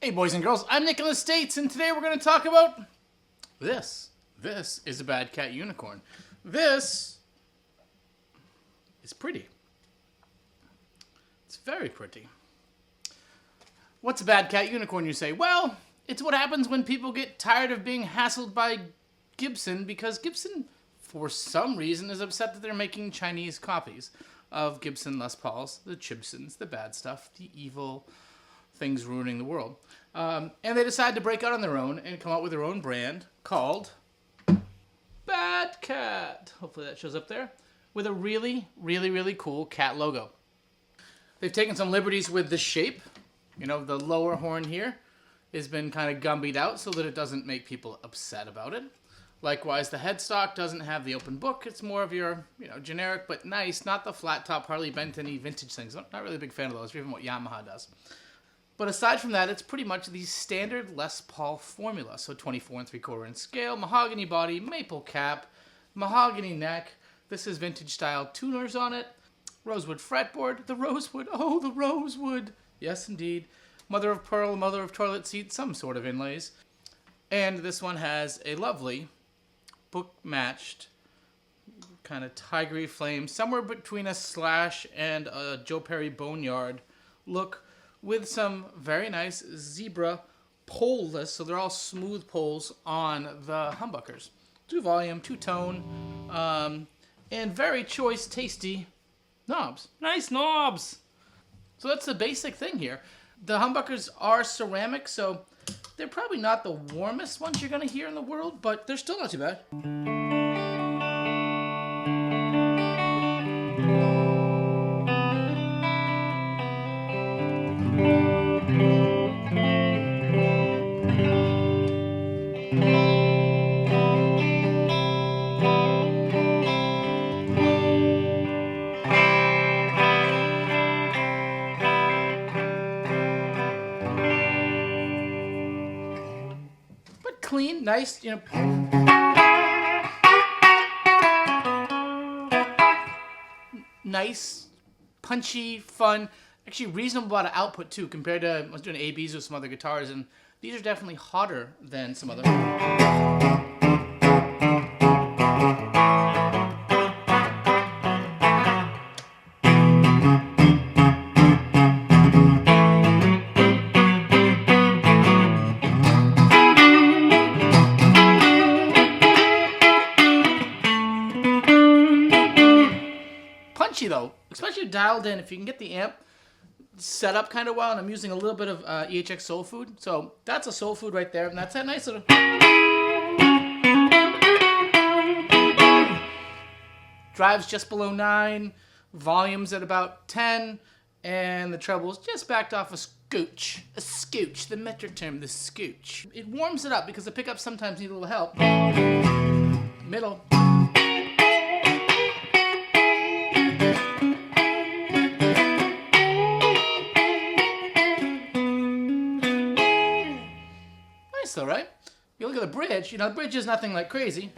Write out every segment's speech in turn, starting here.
Hey boys and girls, I'm Nick in the States, and today we're going to talk about this. This is a Bad Cat unicorn. This is pretty. It's very pretty. What's a Bad Cat unicorn, you say? Well, it's what happens when people get tired of being hassled by Gibson, because Gibson, for some reason, is upset that they're making Chinese copies of Gibson Les Pauls, the Chibsons, the bad stuff, the evil things ruining the world. And they decide to break out on their own and come out with their own brand called Bad Cat. Hopefully that shows up there. With a really, really, really cool cat logo. They've taken some liberties with the shape. You know, the lower horn here has been kind of gumbied out so that it doesn't make people upset about it. Likewise, the headstock doesn't have the open book. It's more of your, generic but nice, not the flat top Harley Benton-y vintage things. Not really a big fan of those, or even what Yamaha does. But aside from that, it's pretty much the standard Les Paul formula. So 24 3/4 inch scale, mahogany body, maple cap, mahogany neck. This is vintage style tuners on it. Rosewood fretboard. The rosewood. Oh, the rosewood. Yes, indeed. Mother of pearl, mother of toilet seat, some sort of inlays. And this one has a lovely book-matched kind of tigery flame, somewhere between a Slash and a Joe Perry Boneyard look, with some very nice zebra poleless, so they're all smooth poles on the humbuckers. 2 volume, 2 tone, and very choice, tasty knobs. Nice knobs! So that's the basic thing here. The humbuckers are ceramic, so they're probably not the warmest ones you're going to hear in the world, but they're still not too bad. Clean, nice, nice, punchy, fun, actually reasonable amount of output too, compared to, I was doing ABs with some other guitars, and these are definitely hotter than some other. Though, especially dialed in, if you can get the amp set up kind of well, and I'm using a little bit of EHX Soul Food, so that's a Soul Food right there, and that's that nice little drives just below 9, volumes at about 10, and the trebles just backed off a scooch, the metric term, the scooch. It warms it up because the pickups sometimes need a little help. Middle. Though, right? You look at the bridge, the bridge is nothing like crazy.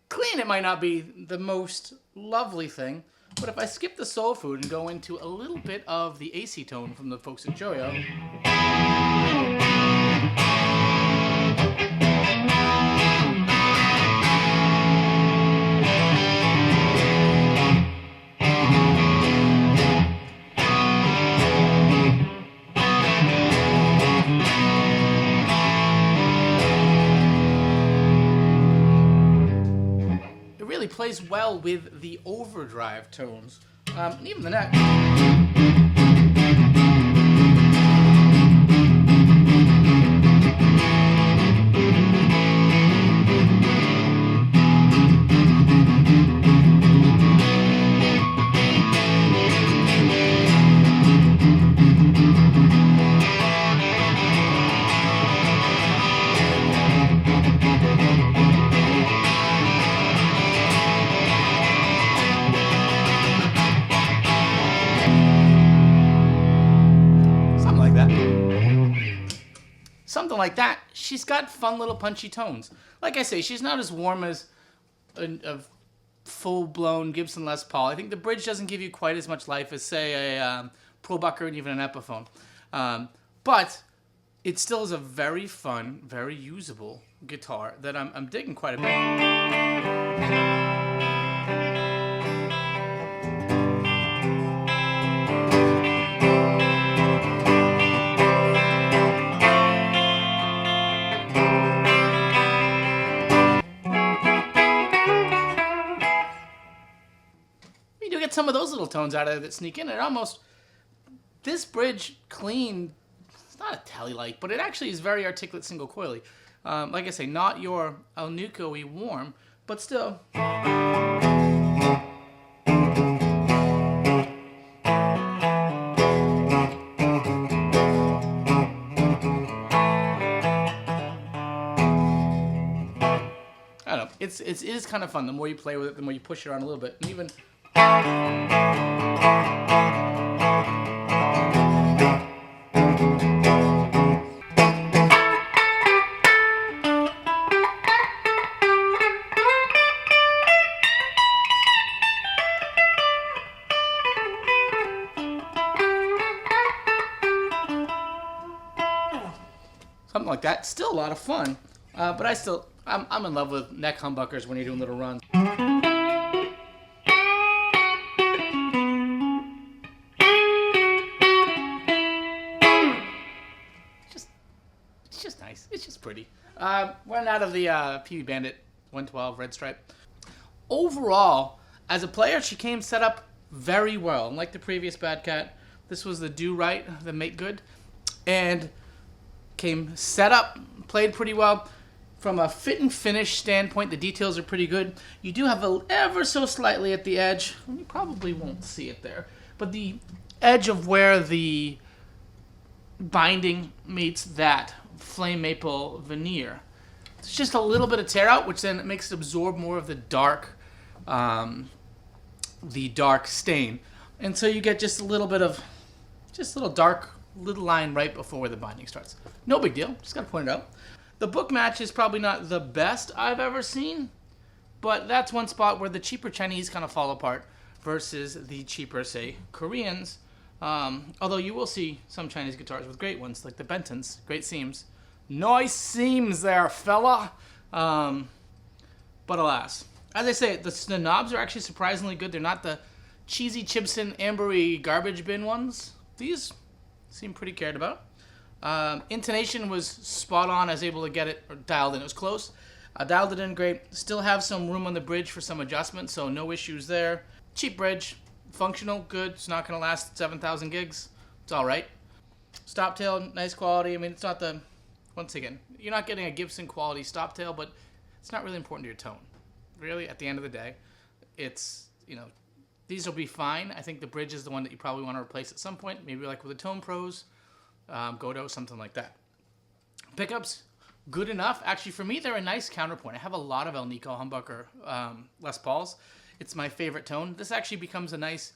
Clean, it might not be the most lovely thing, but if I skip the Soul Food and go into a little bit of the AC tone from the folks at Joyo, plays well with the overdrive tones, and even the neck. something like that, she's got fun little punchy tones. Like I say, she's not as warm as a full-blown Gibson Les Paul. I think the bridge doesn't give you quite as much life as, say, a Probucker and even an Epiphone. But it still is a very fun, very usable guitar that I'm digging quite a bit. Get some of those little tones out of there that sneak in. And almost, this bridge clean, it's not a tele like, but it actually is very articulate single coily. Like I say, not your Alnico-y warm, but still. I don't know. It is kind of fun. The more you play with it, the more you push it around a little bit, and even. Something like that. Still a lot of fun, but I'm in love with neck humbuckers when you're doing little runs. It's just nice. It's just pretty. Running out of the PB Bandit 112 Red Stripe. Overall, as a player, she came set up very well. Unlike the previous Bad Cat, this was the Do Right, the Make Good, and came set up, played pretty well. From a fit and finish standpoint, the details are pretty good. You do have ever so slightly at the edge. You probably won't see it there, but the edge of where the binding meets that flame maple veneer, it's just a little bit of tear out, which then makes it absorb more of the dark stain, and so you get just a little bit of little dark little line right before where the binding starts. No big deal, just gotta point it out. The book match is probably not the best I've ever seen, but that's one spot where the cheaper Chinese kind of fall apart versus the cheaper, say, Koreans. Although you will see some Chinese guitars with great ones, like the Bentons, great seams. Nice seams there, fella. But alas, as I say, the knobs are actually surprisingly good. They're not the cheesy Chibson ambery garbage bin ones. These seem pretty cared about. Intonation was spot on. I was able to get it dialed in. It was close. I dialed it in great. Still have some room on the bridge for some adjustments, so no issues there. Cheap bridge. Functional, good. It's not going to last 7,000 gigs. It's all right. Stop tail, nice quality. I mean, it's not the... Once again, you're not getting a Gibson quality stop tail, but it's not really important to your tone. Really, at the end of the day, it's, these will be fine. I think the bridge is the one that you probably want to replace at some point. Maybe like with the Tone Pros. Godo, something like that. Pickups, good enough. Actually, for me, they're a nice counterpoint. I have a lot of Alnico humbucker Les Pauls. It's my favorite tone. This actually becomes a nice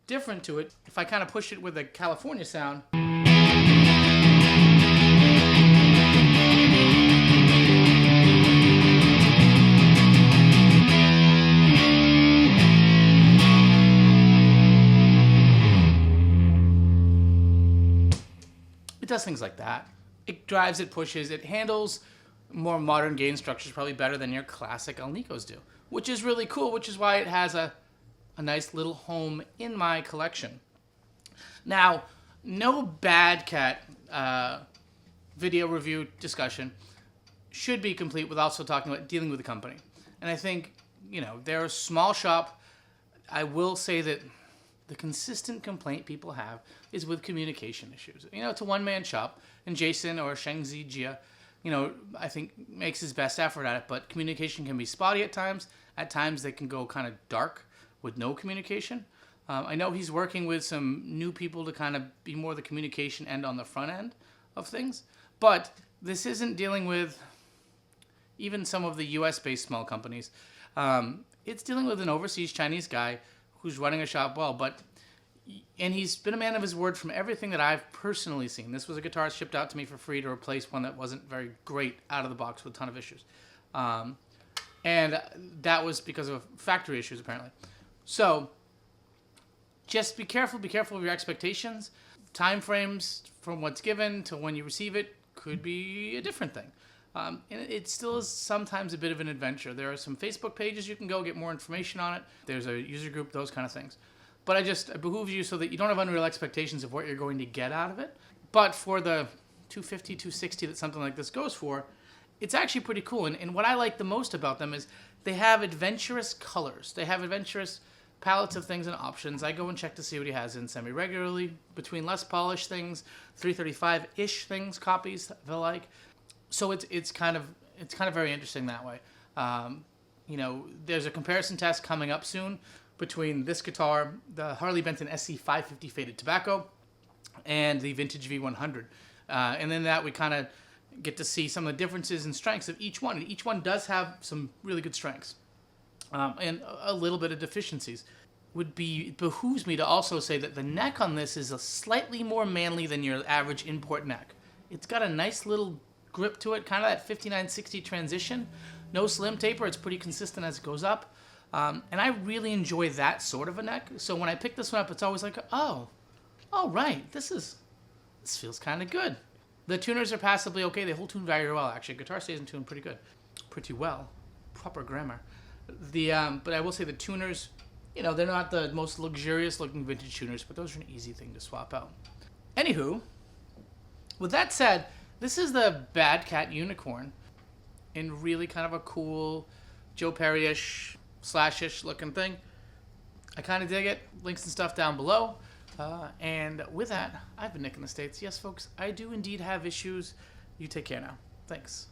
different to it. If I kind of push it with a California sound. It does things like that. It drives, it pushes, it handles more modern gain structures probably better than your classic Alnicos do, which is really cool, which is why it has a nice little home in my collection. Now, no Bad Cat video review discussion should be complete with also talking about dealing with the company. And I think, they're a small shop. I will say that the consistent complaint people have is with communication issues. It's a one-man shop, and Jason or Shengzi Jia, I think makes his best effort at it, but communication can be spotty at times. At times they can go kind of dark with no communication. I know he's working with some new people to kind of be more the communication end on the front end of things, but this isn't dealing with even some of the US-based small companies. It's dealing with an overseas Chinese guy who's running a shop well, but And he's been a man of his word from everything that I've personally seen. This was a guitar shipped out to me for free to replace one that wasn't very great out of the box with a ton of issues. And that was because of factory issues, apparently. So, just be careful of your expectations. Time frames from what's given to when you receive it could be a different thing. And it still is sometimes a bit of an adventure. There are some Facebook pages you can go get more information on it. There's a user group, those kind of things. But it behooves you so that you don't have unreal expectations of what you're going to get out of it. But for the $250, $260 that something like this goes for, it's actually pretty cool. And what I like the most about them is they have adventurous colors. They have adventurous palettes of things and options. I go and check to see what he has in semi-regularly, between less polished things, 335-ish things, copies, the like. So it's kind of very interesting that way. There's a comparison test coming up soon between this guitar, the Harley Benton SC550 Faded Tobacco, and the Vintage V100. And then that we kind of get to see some of the differences and strengths of each one. And each one does have some really good strengths and a little bit of deficiencies. It behooves me to also say that the neck on this is a slightly more manly than your average import neck. It's got a nice little grip to it, kind of that 5960 transition. No slim taper, it's pretty consistent as it goes up. And I really enjoy that sort of a neck. So when I pick this one up, it's always like, oh, all right, this feels kind of good. The tuners are passably okay. They hold tune very well, actually. Guitar stays in tune pretty good. Pretty well. Proper grammar. But I will say the tuners, they're not the most luxurious looking vintage tuners, but those are an easy thing to swap out. Anywho, with that said, this is the Bad Cat Unicorn in really kind of a cool Joe Perry-ish, slash-ish looking thing. I kind of dig it. Links and stuff down below. And with that, I've been Nick in the States. Yes, folks, I do indeed have issues. You take care now. Thanks.